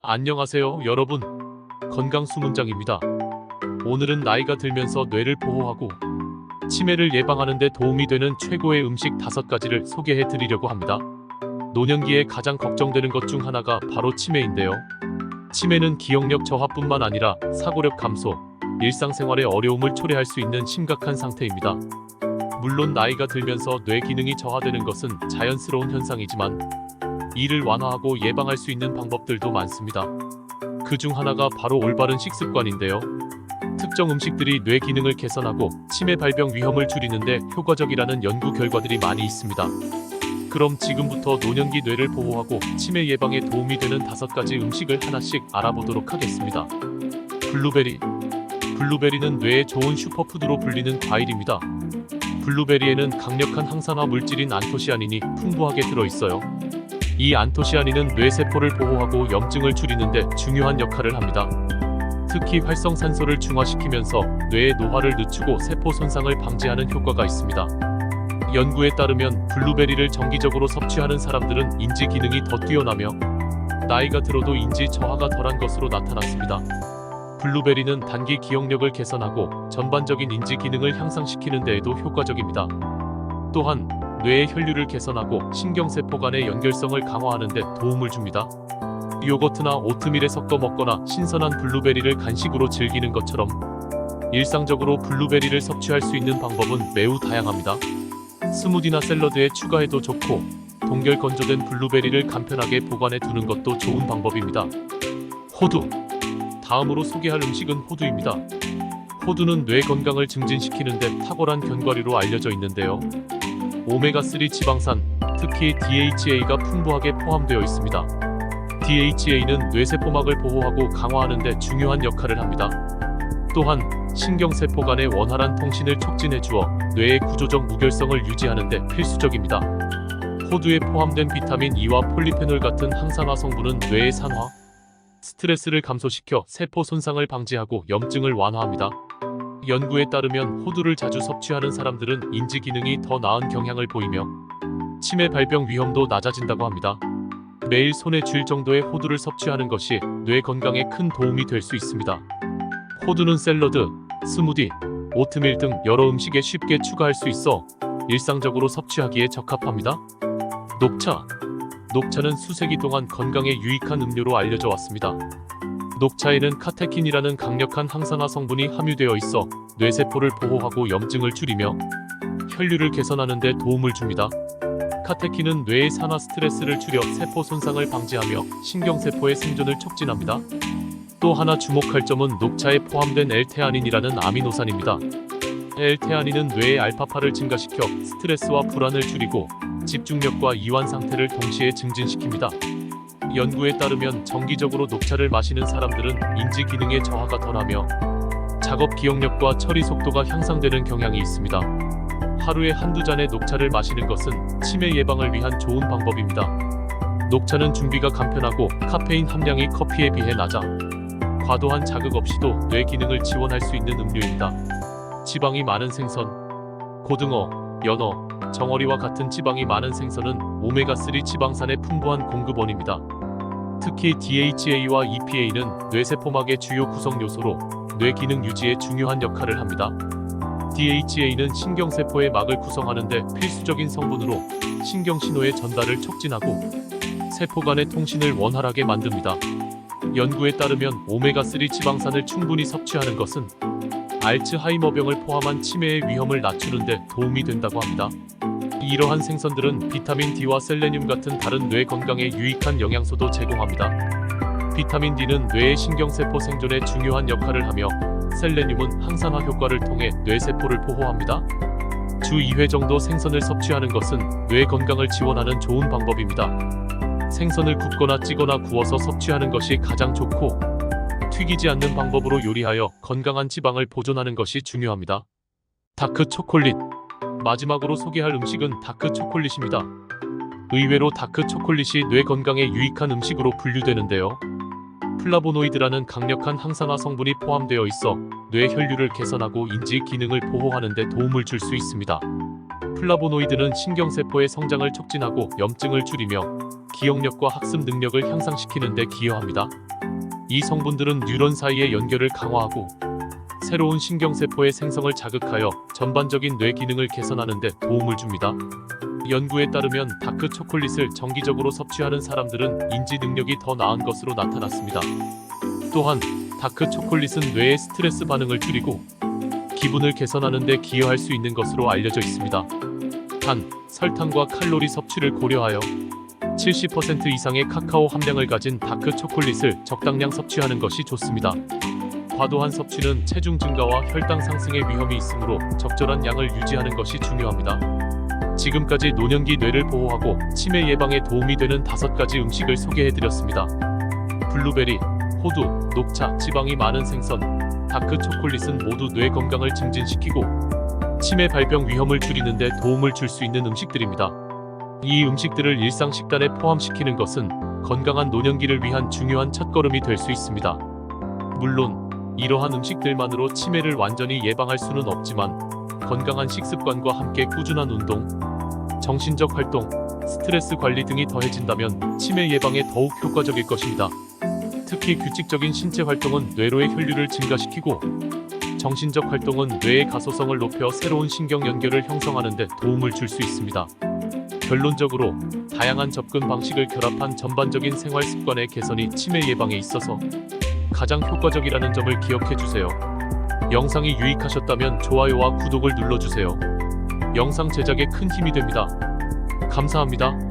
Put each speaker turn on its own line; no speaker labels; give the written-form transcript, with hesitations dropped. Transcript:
안녕하세요, 여러분. 건강 수문장입니다. 오늘은 나이가 들면서 뇌를 보호하고 치매를 예방하는 데 도움이 되는 최고의 음식 5가지를 소개해 드리려고 합니다. 노년기에 가장 걱정되는 것 중 하나가 바로 치매인데요. 치매는 기억력 저하뿐만 아니라 사고력 감소, 일상생활의 어려움을 초래할 수 있는 심각한 상태입니다. 물론 나이가 들면서 뇌 기능이 저하되는 것은 자연스러운 현상이지만 이를 완화하고 예방할 수 있는 방법들도 많습니다. 그 중 하나가 바로 올바른 식습관인데요. 특정 음식들이 뇌 기능을 개선하고 치매 발병 위험을 줄이는데 효과적이라는 연구 결과들이 많이 있습니다. 그럼 지금부터 노년기 뇌를 보호하고 치매 예방에 도움이 되는 5가지 음식을 하나씩 알아보도록 하겠습니다. 블루베리. 블루베리는 뇌에 좋은 슈퍼푸드로 불리는 과일입니다. 블루베리에는 강력한 항산화 물질인 안토시아닌이 풍부하게 들어있어요. 이 안토시아닌은 뇌세포를 보호하고 염증을 줄이는 데 중요한 역할을 합니다. 특히 활성산소를 중화시키면서 뇌의 노화를 늦추고 세포 손상을 방지하는 효과가 있습니다. 연구에 따르면 블루베리를 정기적으로 섭취하는 사람들은 인지 기능이 더 뛰어나며 나이가 들어도 인지 저하가 덜한 것으로 나타났습니다. 블루베리는 단기 기억력을 개선하고 전반적인 인지 기능을 향상시키는 데에도 효과적입니다. 또한 뇌의 혈류를 개선하고 신경세포 간의 연결성을 강화하는 데 도움을 줍니다. 요거트나 오트밀에 섞어 먹거나 신선한 블루베리를 간식으로 즐기는 것처럼 일상적으로 블루베리를 섭취할 수 있는 방법은 매우 다양합니다. 스무디나 샐러드에 추가해도 좋고 동결 건조된 블루베리를 간편하게 보관해 두는 것도 좋은 방법입니다. 호두. 다음으로 소개할 음식은 호두입니다. 호두는 뇌 건강을 증진시키는 데 탁월한 견과류로 알려져 있는데요. 오메가3 지방산, 특히 DHA가 풍부하게 포함되어 있습니다. DHA는 뇌세포막을 보호하고 강화하는 데 중요한 역할을 합니다. 또한 신경세포 간의 원활한 통신을 촉진해 주어 뇌의 구조적 무결성을 유지하는 데 필수적입니다. 호두에 포함된 비타민 E와 폴리페놀 같은 항산화 성분은 뇌의 산화, 스트레스를 감소시켜 세포 손상을 방지하고 염증을 완화합니다. 연구에 따르면 호두를 자주 섭취하는 사람들은 인지 기능이 더 나은 경향을 보이며 치매 발병 위험도 낮아진다고 합니다. 매일 손에 쥘 정도의 호두를 섭취하는 것이 뇌 건강에 큰 도움이 될 수 있습니다. 호두는 샐러드, 스무디, 오트밀 등 여러 음식에 쉽게 추가할 수 있어 일상적으로 섭취하기에 적합합니다. 녹차. 녹차는 수세기 동안 건강에 유익한 음료로 알려져 왔습니다. 녹차에는 카테킨이라는 강력한 항산화 성분이 함유되어 있어 뇌세포를 보호하고 염증을 줄이며 혈류를 개선하는 데 도움을 줍니다. 카테킨은 뇌의 산화 스트레스를 줄여 세포 손상을 방지하며 신경세포의 생존을 촉진합니다. 또 하나 주목할 점은 녹차에 포함된 L테아닌이라는 아미노산입니다. L테아닌은 뇌의 알파파를 증가시켜 스트레스와 불안을 줄이고 집중력과 이완 상태를 동시에 증진시킵니다. 연구에 따르면 정기적으로 녹차를 마시는 사람들은 인지 기능의 저하가 덜하며 작업 기억력과 처리 속도가 향상되는 경향이 있습니다. 하루에 한두 잔의 녹차를 마시는 것은 치매 예방을 위한 좋은 방법입니다. 녹차는 준비가 간편하고 카페인 함량이 커피에 비해 낮아 과도한 자극 없이도 뇌 기능을 지원할 수 있는 음료입니다. 지방이 많은 생선, 고등어, 연어, 정어리와 같은 지방이 많은 생선은 오메가3 지방산의 풍부한 공급원입니다. 특히 DHA와 EPA는 뇌세포막의 주요 구성 요소로 뇌 기능 유지에 중요한 역할을 합니다. DHA는 신경세포의 막을 구성하는 데 필수적인 성분으로 신경신호의 전달을 촉진하고 세포 간의 통신을 원활하게 만듭니다. 연구에 따르면 오메가3 지방산을 충분히 섭취하는 것은 알츠하이머병을 포함한 치매의 위험을 낮추는 데 도움이 된다고 합니다. 이러한 생선들은 비타민 D와 셀레늄 같은 다른 뇌 건강에 유익한 영양소도 제공합니다. 비타민 D는 뇌의 신경세포 생존에 중요한 역할을 하며 셀레늄은 항산화 효과를 통해 뇌세포를 보호합니다. 주 2회 정도 생선을 섭취하는 것은 뇌 건강을 지원하는 좋은 방법입니다. 생선을 굽거나 찌거나 구워서 섭취하는 것이 가장 좋고 튀기지 않는 방법으로 요리하여 건강한 지방을 보존하는 것이 중요합니다. 다크 초콜릿. 마지막으로 소개할 음식은 다크 초콜릿입니다. 의외로 다크 초콜릿이 뇌 건강에 유익한 음식으로 분류되는데요. 플라보노이드라는 강력한 항산화 성분이 포함되어 있어 뇌 혈류를 개선하고 인지 기능을 보호하는 데 도움을 줄 수 있습니다. 플라보노이드는 신경세포의 성장을 촉진하고 염증을 줄이며 기억력과 학습 능력을 향상시키는 데 기여합니다. 이 성분들은 뉴런 사이의 연결을 강화하고 새로운 신경세포의 생성을 자극하여 전반적인 뇌 기능을 개선하는 데 도움을 줍니다. 연구에 따르면 다크 초콜릿을 정기적으로 섭취하는 사람들은 인지 능력이 더 나은 것으로 나타났습니다. 또한 다크 초콜릿은 뇌의 스트레스 반응을 줄이고 기분을 개선하는 데 기여할 수 있는 것으로 알려져 있습니다. 단, 설탕과 칼로리 섭취를 고려하여 70% 이상의 카카오 함량을 가진 다크 초콜릿을 적당량 섭취하는 것이 좋습니다. 과도한 섭취는 체중 증가와 혈당 상승의 위험이 있으므로 적절한 양을 유지하는 것이 중요합니다. 지금까지 노년기 뇌를 보호하고 치매 예방에 도움이 되는 5가지 음식을 소개해드렸습니다. 블루베리, 호두, 녹차, 지방이 많은 생선, 다크 초콜릿은 모두 뇌 건강을 증진시키고 치매 발병 위험을 줄이는 데 도움을 줄 수 있는 음식들입니다. 이 음식들을 일상 식단에 포함시키는 것은 건강한 노년기를 위한 중요한 첫걸음이 될 수 있습니다. 물론 이러한 음식들만으로 치매를 완전히 예방할 수는 없지만 건강한 식습관과 함께 꾸준한 운동, 정신적 활동, 스트레스 관리 등이 더해진다면 치매 예방에 더욱 효과적일 것입니다. 특히 규칙적인 신체 활동은 뇌로의 혈류를 증가시키고 정신적 활동은 뇌의 가소성을 높여 새로운 신경 연결을 형성하는 데 도움을 줄 수 있습니다. 결론적으로 다양한 접근 방식을 결합한 전반적인 생활 습관의 개선이 치매 예방에 있어서 가장 효과적이라는 점을 기억해 주세요. 영상이 유익하셨다면 좋아요와 구독을 눌러주세요. 영상 제작에 큰 힘이 됩니다. 감사합니다.